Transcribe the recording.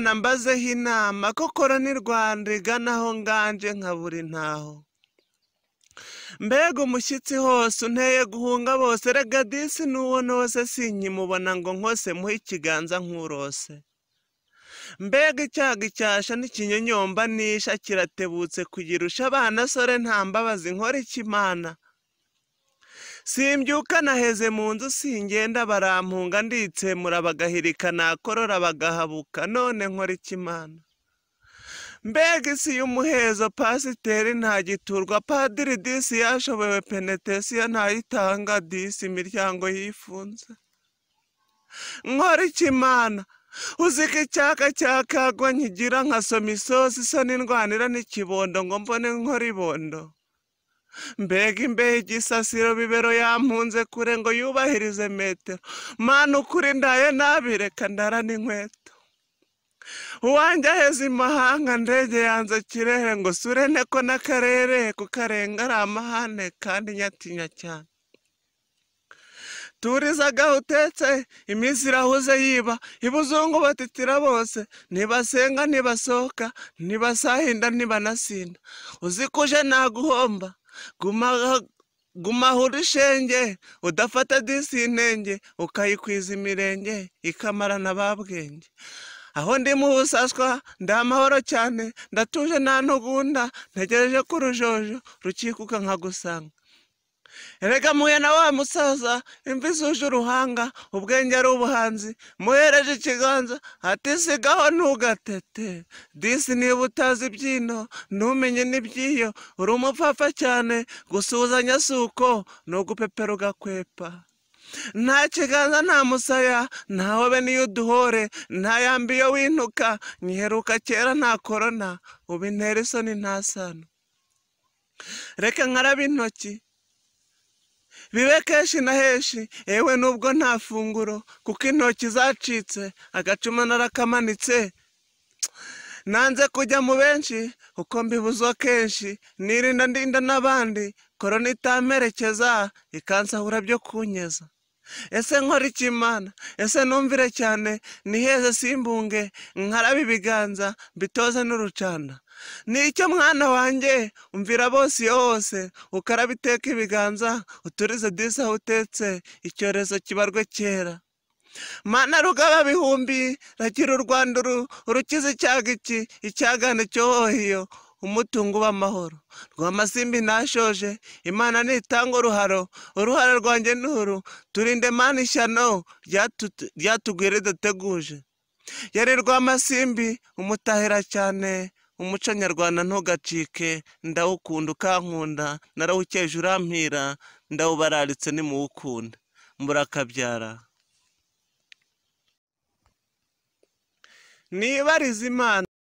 nambazeho inama ko korona i Rwanda iganaho nganje nkabura intaho. Mbega umushyitsi hose unteye guhunga bose, rega disi n'uwo nose sinkimubona ngo nkose muhe ikiganza nk'urose. Mbega icyaga icyasha n'ikinyonyomba nisha kiratebutse kugirusha abana sore nta mbabazi nkora ikimana. Simbyuka naheze mu nzu singenda barampunga nditsemura bagahirika nakorora bagahabuka none nkora ikimana. Mbega isi y'umuhezo pasiteri ntagiturwa padiri disi yashoboye penetesiya ntayitanga disi imiryango yifunze. Nkora ikimana uziko icyaka cyakagwa nkigira nkasoma isosi isoni ndwanira n'ikibondo ngo mbone nkora ibondo. Mbega imbeho igisasiro bibero yampunze kure ngo yubahirize metero, mana ukuri ndaye nabireka ndara n'inkweto. Uwanjye aheze imahanga ndege yanze kirehe ngo surene ko n'akarere kukarenga ari amahane kandi nyatinya cyane. Turizaga utetse iminsi irahuze yiba ibuzungu batitira bose, nibasenga nibasohoka nibasahinda nibanasinda. Uzikuje naguhomba gumahura ishenge udafata disi intenge ukayikwiza imirenge ikamara n'ababwenge. Aho ndi mu busaswa ndamahoro cyane ndatuje nta ntugunda ntegereje ko urujojo rukikuka nkagusanga. Erega muye na wa musaza imvi zuje uruhanga ubwenge ari ubuhanzi muhereje ikiganza ati sigaho ntugatete disi niba utazi ibyino ntumenye n'ibyiyo uri umupfapfa cyane gusuhuzanya suko no gupepera ugakwepa. Nta kiganza nta musaya ntahobe niyo uduhore nta yambi yo wintuka nyiheruka kera nta korona ubu intera isoni nta sano. Reka nkarabe intoki bibe kenshi na henshi ewe nubwo nta funguro kuko intoki zacitse agacuma narakamanitse. Nanze kujya mu benshi uko mbibuzwa kenshi nirinda ndinda n'abandi korona itamperekeza ikansahura byo kunyeza. Ese nkora ikimana ese numvire cyane niheze simbunge nkarabe ibiganza mbitoze n'urucanda. Nicyo mwana wanjye umvira bose iyo hose ukaraba iteka ibiganza uturize disi aho utetse icyorezo kibarwe kera. Mana rugaba bihumbi ragira u Rwanda urukiza icyaga iki icyagane cyohohiyo umutungo w'amahoro. Rwamasimbi nashoje Imana nitanga uruhare rwanjye nuru turinde mana ishyano ryatugwire dateguje. Yari Rwamasimbi umutahira cyane umuco nyarwanda ntugacike ndawukunda ukankunda narawukeje urampira ndawubararitse nimuwukunda mburakabyara. Nibariza Imana.